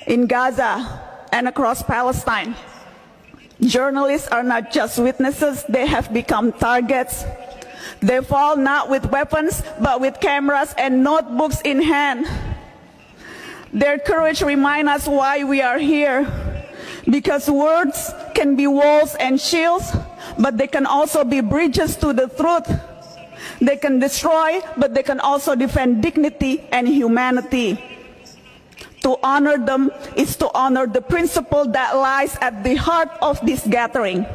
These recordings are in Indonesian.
In Gaza and across Palestine, journalists are not just witnesses, they have become targets. They fall not with weapons, but with cameras and notebooks in hand. Their courage reminds us why we are here. Because words can be walls and shields, but they can also be bridges to the truth. They can destroy, but they can also defend dignity and humanity. To honor them is to honor the principle that lies at the heart of this gathering.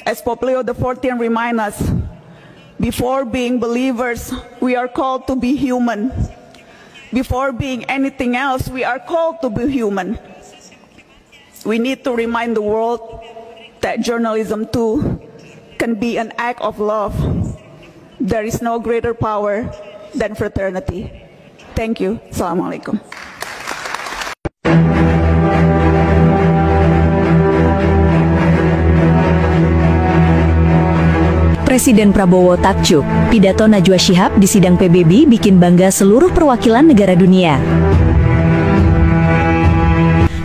As Pope Leo XIV reminds us, before being believers, we are called to be human. Before being anything else, we are called to be human. We need to remind the world that journalism too can be an act of love. There is no greater power than fraternity. Thank you. Assalamualaikum. Presiden Prabowo takjub, pidato Najwa Shihab di sidang PBB bikin bangga seluruh perwakilan negara dunia.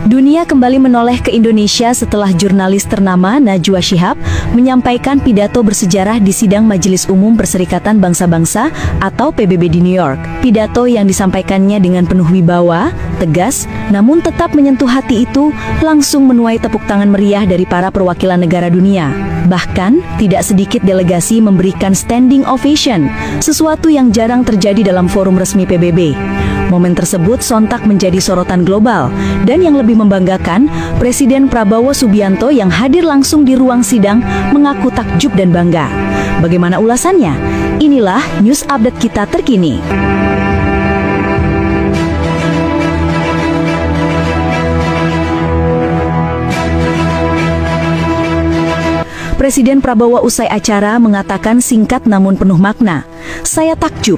Dunia kembali menoleh ke Indonesia setelah jurnalis ternama Najwa Shihab menyampaikan pidato bersejarah di sidang Majelis Umum Perserikatan Bangsa-Bangsa atau PBB di New York. Pidato yang disampaikannya dengan penuh wibawa, tegas, namun tetap menyentuh hati itu langsung menuai tepuk tangan meriah dari para perwakilan negara dunia. Bahkan, tidak sedikit delegasi memberikan standing ovation, sesuatu yang jarang terjadi dalam forum resmi PBB. Momen tersebut sontak menjadi sorotan global, dan yang lebih membanggakan, Presiden Prabowo Subianto yang hadir langsung di ruang sidang mengaku takjub dan bangga. Bagaimana ulasannya? Inilah news update kita terkini. Presiden Prabowo usai acara mengatakan singkat namun penuh makna. Saya takjub.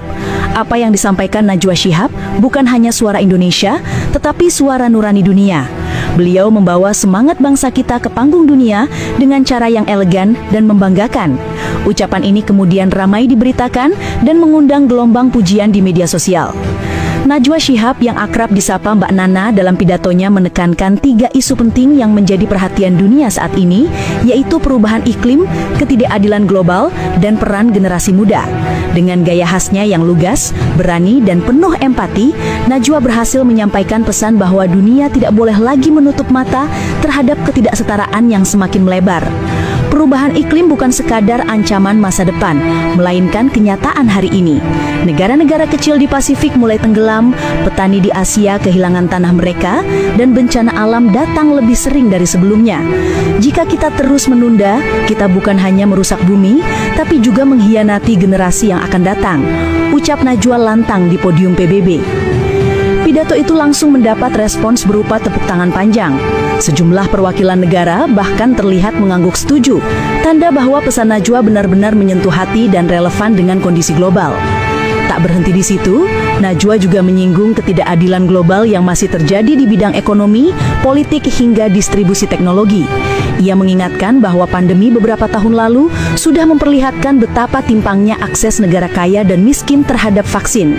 Apa yang disampaikan Najwa Shihab bukan hanya suara Indonesia, tetapi suara nurani dunia. Beliau membawa semangat bangsa kita ke panggung dunia dengan cara yang elegan dan membanggakan. Ucapan ini kemudian ramai diberitakan dan mengundang gelombang pujian di media sosial. Najwa Shihab yang akrab disapa Mbak Nana dalam pidatonya menekankan 3 isu penting yang menjadi perhatian dunia saat ini, yaitu perubahan iklim, ketidakadilan global, dan peran generasi muda. Dengan gaya khasnya yang lugas, berani, dan penuh empati, Najwa berhasil menyampaikan pesan bahwa dunia tidak boleh lagi menutup mata terhadap ketidaksetaraan yang semakin melebar. Perubahan iklim bukan sekadar ancaman masa depan, melainkan kenyataan hari ini. Negara-negara kecil di Pasifik mulai tenggelam, petani di Asia kehilangan tanah mereka, dan bencana alam datang lebih sering dari sebelumnya. Jika kita terus menunda, kita bukan hanya merusak bumi, tapi juga mengkhianati generasi yang akan datang, ucap Najwa lantang di podium PBB. Pidato itu langsung mendapat respons berupa tepuk tangan panjang. Sejumlah perwakilan negara bahkan terlihat mengangguk setuju, tanda bahwa pesan Najwa benar-benar menyentuh hati dan relevan dengan kondisi global. Tak berhenti di situ, Najwa juga menyinggung ketidakadilan global yang masih terjadi di bidang ekonomi, politik, hingga distribusi teknologi. Ia mengingatkan bahwa pandemi beberapa tahun lalu sudah memperlihatkan betapa timpangnya akses negara kaya dan miskin terhadap vaksin.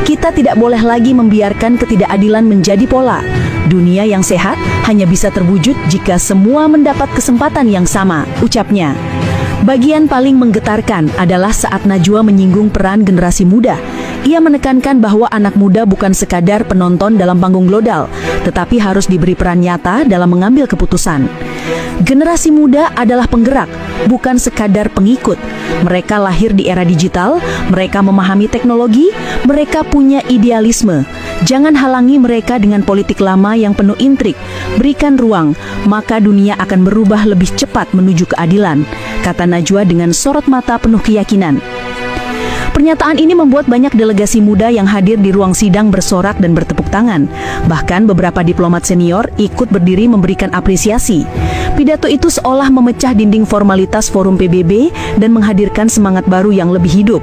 Kita tidak boleh lagi membiarkan ketidakadilan menjadi pola. Dunia yang sehat hanya bisa terwujud jika semua mendapat kesempatan yang sama, ucapnya. Bagian paling menggetarkan adalah saat Najwa menyinggung peran generasi muda. Ia menekankan bahwa anak muda bukan sekadar penonton dalam panggung global, tetapi harus diberi peran nyata dalam mengambil keputusan. Generasi muda adalah penggerak, bukan sekadar pengikut. Mereka lahir di era digital, mereka memahami teknologi, mereka punya idealisme. Jangan halangi mereka dengan politik lama yang penuh intrik. Berikan ruang, maka dunia akan berubah lebih cepat menuju keadilan, kata Najwa dengan sorot mata penuh keyakinan. Pernyataan ini membuat banyak delegasi muda yang hadir di ruang sidang bersorak dan bertepuk tangan. Bahkan beberapa diplomat senior ikut berdiri memberikan apresiasi. Pidato itu seolah memecah dinding formalitas forum PBB dan menghadirkan semangat baru yang lebih hidup.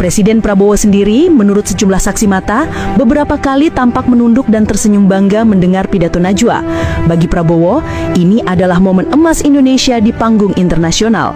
Presiden Prabowo sendiri, menurut sejumlah saksi mata, beberapa kali tampak menunduk dan tersenyum bangga mendengar pidato Najwa. Bagi Prabowo, ini adalah momen emas Indonesia di panggung internasional.